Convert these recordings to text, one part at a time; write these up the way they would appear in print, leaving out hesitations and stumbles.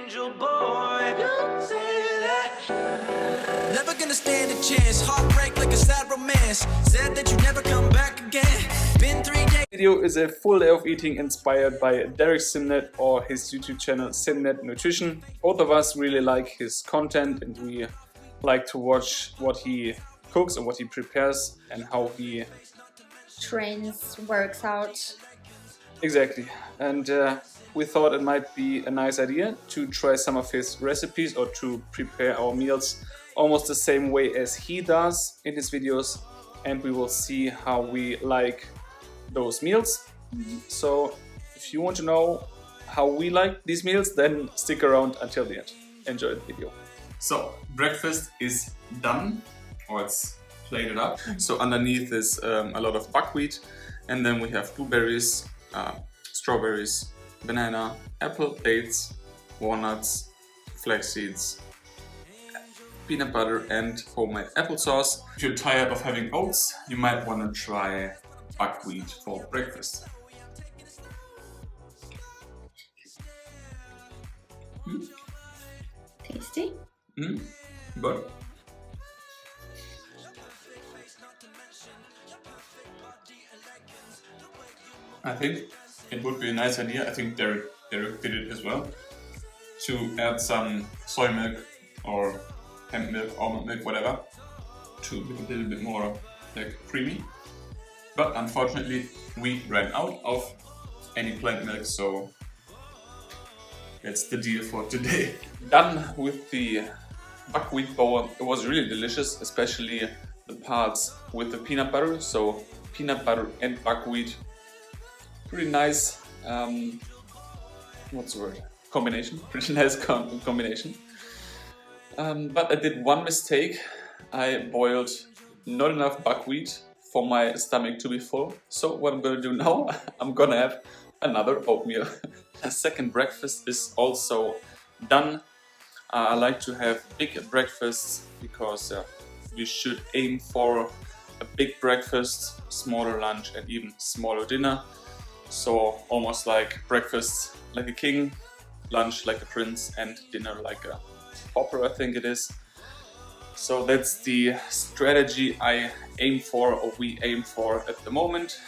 Angel boy, don't say that. Never gonna stand a chance. Heartbreak like a sad romance. Said that you never come back again. Been 3 days. Video is a full day of eating inspired by Dereck Simnett or his YouTube channel Simnett Nutrition. Both of us really like his content and we like to watch what he cooks and what he prepares and how he trains, works out. Exactly. And we thought it might be a nice idea to try some of his recipes or to prepare our meals almost the same way as he does in his videos, and we will see how we like those meals. So if you want to know how we like these meals, then stick around until the end. Enjoy the video. So breakfast is done, or it's plated up. So underneath is a lot of buckwheat, and then we have blueberries, strawberries, banana, apple, dates, walnuts, flax seeds, peanut butter and homemade applesauce. If you're tired of having oats, you might want to try buckwheat for breakfast. Tasty. Good. I think it would be a nice idea, I think Dereck did it as well, to add some soy milk or hemp milk, almond milk, whatever, to make it a little bit more like creamy. But unfortunately we ran out of any plant milk, so that's the deal for today. Done with the buckwheat bowl. It was really delicious, especially the parts with the peanut butter. So peanut butter and buckwheat, pretty nice, what's the word? Combination, pretty nice combination. But I did one mistake. I boiled not enough buckwheat for my stomach to be full. So what I'm gonna do now, I'm gonna have another oatmeal. A second breakfast is also done. I like to have big breakfasts because you should aim for a big breakfast, smaller lunch and even smaller dinner. So almost like breakfast like a king, lunch like a prince and dinner like a pauper, I think it is. So that's the strategy I aim for, or we aim for at the moment.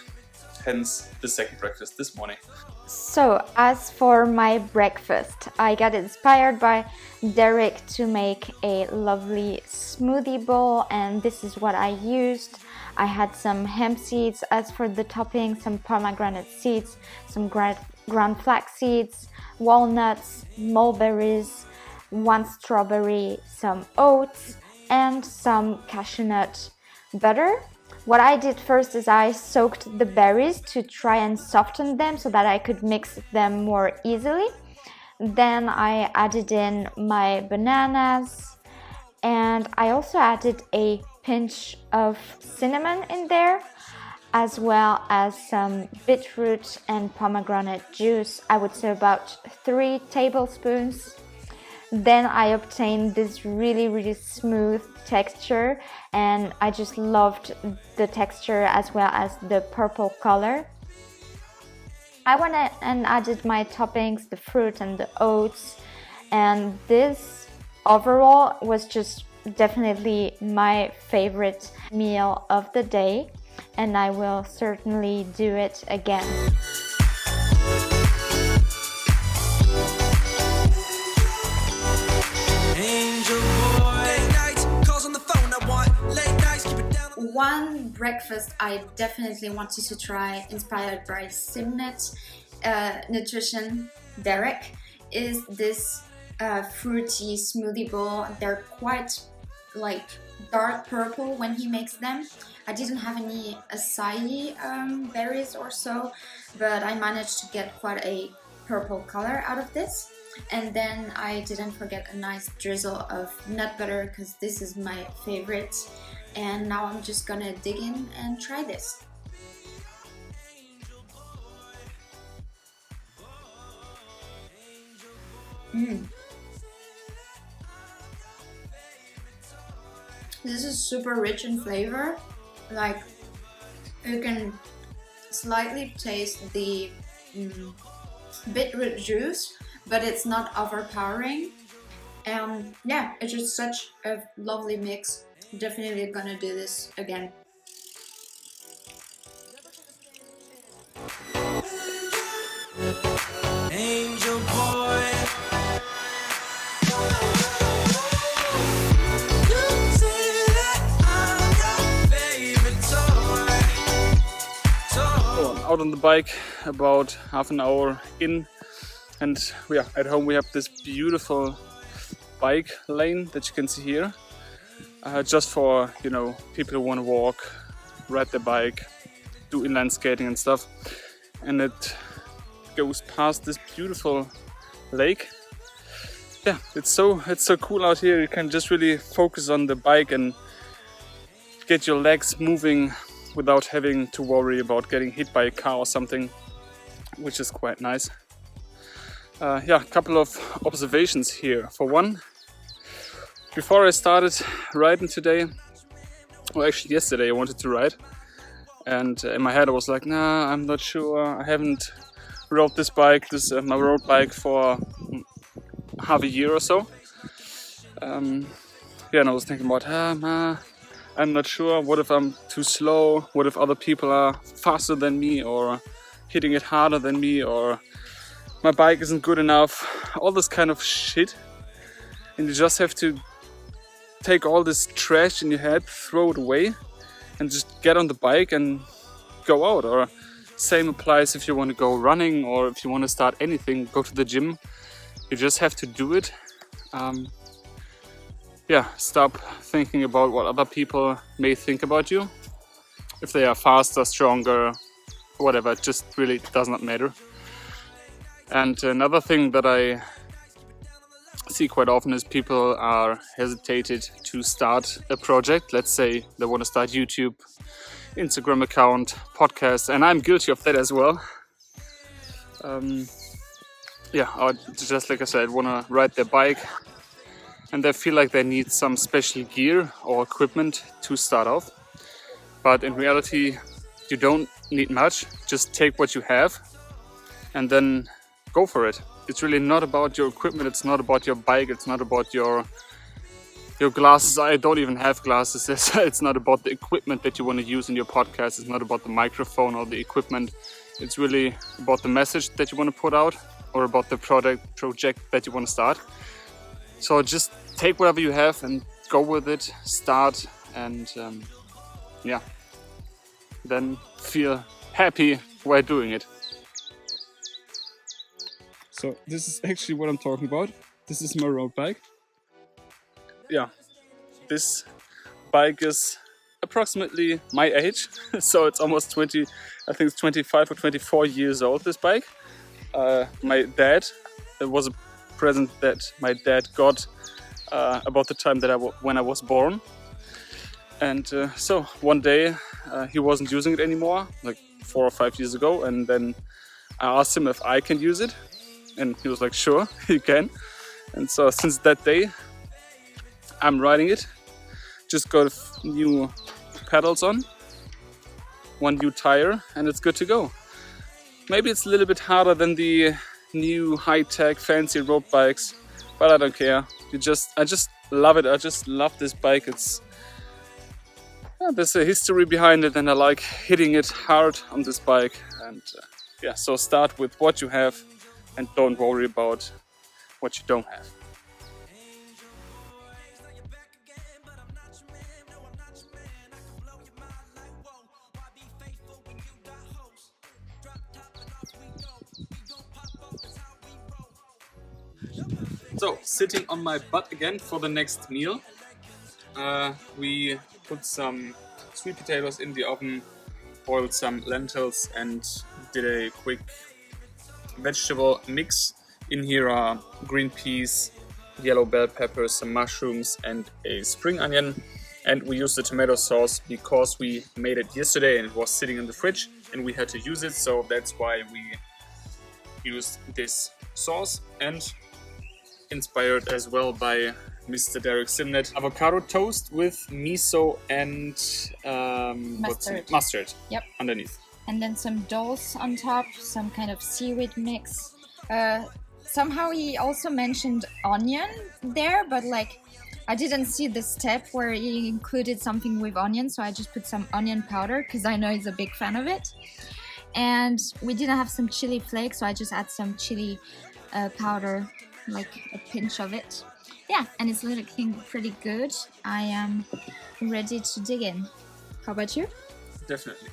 Hence the second breakfast this morning. So as for my breakfast, I got inspired by Dereck to make a lovely smoothie bowl, and this is what I used. I had some hemp seeds. As for the topping, some pomegranate seeds, some ground flax seeds, walnuts, mulberries, 1 strawberry, some oats, and some cashew nut butter. What I did first is I soaked the berries to try and soften them so that I could mix them more easily. Then I added in my bananas, and I also added a pinch of cinnamon in there, as well as some beetroot and pomegranate juice. I would say about 3 tablespoons. Then I obtained this really smooth texture, and I just loved the texture as well as the purple color. I went and added my toppings, the fruit and the oats, and this overall was just definitely my favorite meal of the day, and I will certainly do it again. One breakfast I definitely wanted to try, inspired by Simnett Nutrition, Dereck, is this fruity smoothie bowl. They're quite like dark purple when he makes them. I didn't have any acai berries or so, but I managed to get quite a purple color out of this. And then I didn't forget a nice drizzle of nut butter, because this is my favorite. And now I'm just gonna dig in and try this. This is super rich in flavor. Like, you can slightly taste the beetroot juice, but it's not overpowering. And yeah, it's just such a lovely mix. Definitely gonna do this again. Angel boy. You say that I'm your favorite toy. So I'm out on the bike about half an hour in, and yeah, at home we have this beautiful bike lane that you can see here, just for, you know, people who want to walk, ride their bike, do inline skating and stuff. And it goes past this beautiful lake. Yeah, it's so cool out here. You can just really focus on the bike and get your legs moving without having to worry about getting hit by a car or something, which is quite nice. Yeah, a couple of observations here. For one, before I started riding today, or actually yesterday, I wanted to ride, and in my head I was like, nah, I'm not sure. I haven't rode this bike, my road bike, for half a year or so. Yeah, and I was thinking about, I'm not sure. What if I'm too slow? What if other people are faster than me, or hitting it harder than me, or my bike isn't good enough? All this kind of shit. And you just have to take all this trash in your head, throw it away, and just get on the bike and go out. Or same applies if you want to go running, or if you want to start anything, go to the gym. You just have to do it. Yeah, stop thinking about what other people may think about you. If they are faster, stronger, whatever, it just really does not matter. And another thing that I see quite often is people are hesitated to start a project. Let's say they want to start YouTube, Instagram account, podcast, and I'm guilty of that as well. Yeah, or just like I said, want to ride their bike, and they feel like they need some special gear or equipment to start off. But in reality, you don't need much. Just take what you have and then go for it. It's really not about your equipment. It's not about your bike. It's not about your glasses. I don't even have glasses. It's not about the equipment that you want to use in your podcast. It's not about the microphone or the equipment. It's really about the message that you want to put out, or about the project that you want to start. So just take whatever you have and go with it, start, and yeah, then feel happy while doing it. So this is actually what I'm talking about. This is my road bike. Yeah, this bike is approximately my age, so it's almost 20, I think it's 25 or 24 years old, this bike. My dad, it was a present that my dad got about the time that when I was born. And so one day he wasn't using it anymore, like 4 or 5 years ago, and then I asked him if I can use it, and he was like, sure, you can. And so since that day I'm riding it. Just got new pedals on, one new tire, and it's good to go. Maybe it's a little bit harder than the new high-tech fancy road bikes, but I don't care. I just love it. I just love this bike. There's a history behind it, and I like hitting it hard on this bike. And yeah, so start with what you have and don't worry about what you don't have. So, sitting on my butt again for the next meal. We put some sweet potatoes in the oven, boiled some lentils, and did a quick vegetable mix. In here are green peas, yellow bell peppers, some mushrooms, and a spring onion. And we used the tomato sauce because we made it yesterday and it was sitting in the fridge and we had to use it, so that's why we used this sauce. And inspired as well by Mr. Dereck Simnett, avocado toast with miso and mustard. Yep. Underneath. And then some dulse on top, some kind of seaweed mix. Somehow he also mentioned onion there, but like I didn't see the step where he included something with onion, so I just put some onion powder because I know he's a big fan of it. And we didn't have some chili flakes, so I just add some chili powder, like a pinch of it. Yeah, and it's looking pretty good. I am ready to dig in. How about you? Definitely.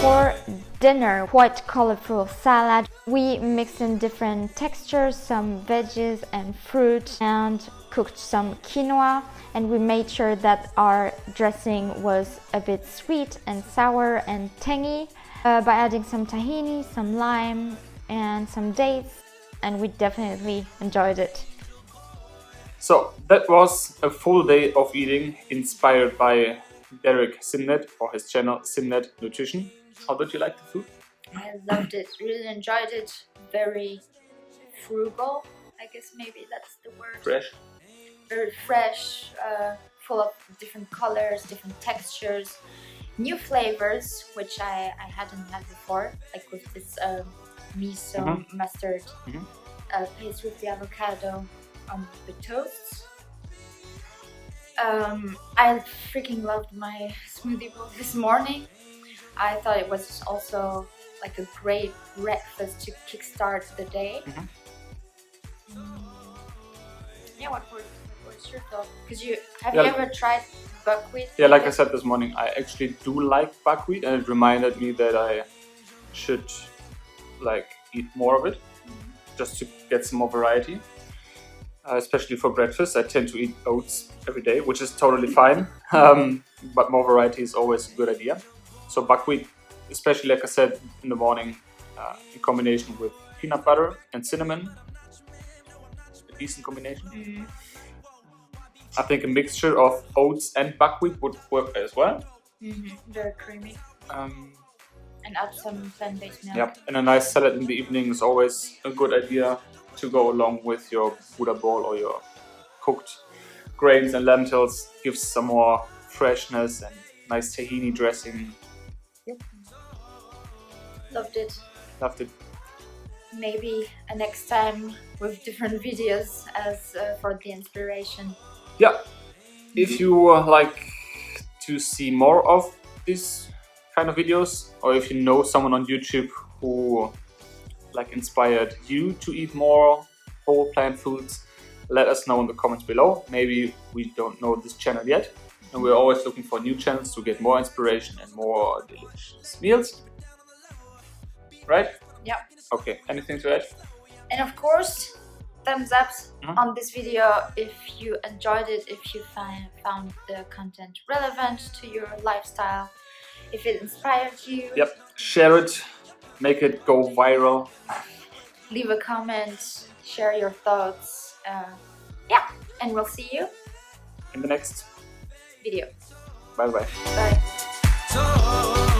For dinner, quite colorful salad. We mixed in different textures, some veggies and fruit, and cooked some quinoa. And we made sure that our dressing was a bit sweet and sour and tangy by adding some tahini, some lime, and some dates. And we definitely enjoyed it. So that was a full day of eating inspired by Dereck Simnett or his channel Simnett Nutrition. How did you like the food? I loved it, really enjoyed it. Very frugal, I guess maybe that's the word. Fresh. Very fresh, full of different colors, different textures, new flavors, which I hadn't had before, like with this miso mustard paste with the avocado on the toasts. I freaking loved my smoothie bowl this morning. I thought it was also like a great breakfast to kickstart the day. Yeah, what was your thought? Because have you ever tried buckwheat? Yeah, like I said this morning, I actually do like buckwheat, and it reminded me that I should like eat more of it, just to get some more variety. Especially for breakfast, I tend to eat oats every day, which is totally fine. But more variety is always a good idea. So buckwheat, especially like I said in the morning, in combination with peanut butter and cinnamon, a decent combination. I think a mixture of oats and buckwheat would work as well. Very creamy. And add some plant-based milk. Yep, and a nice salad in the evening is always a good idea to go along with your Buddha bowl or your cooked grains and lentils. Gives some more freshness and nice tahini dressing. Yep. Loved it. Loved it. Maybe next time with different videos as for the inspiration. Yeah, if you like to see more of this kind of videos, or if you know someone on YouTube who like inspired you to eat more whole plant foods, let us know in the comments below. Maybe we don't know this channel yet, and we're always looking for new channels to get more inspiration and more delicious meals. Right? Yeah. Okay, anything to add? And of course, thumbs up on this video if you enjoyed it, if you found the content relevant to your lifestyle, if it inspired you. Yep, share it, make it go viral. Leave a comment, share your thoughts. Yeah, and we'll see you in the next video. Bye bye. Bye.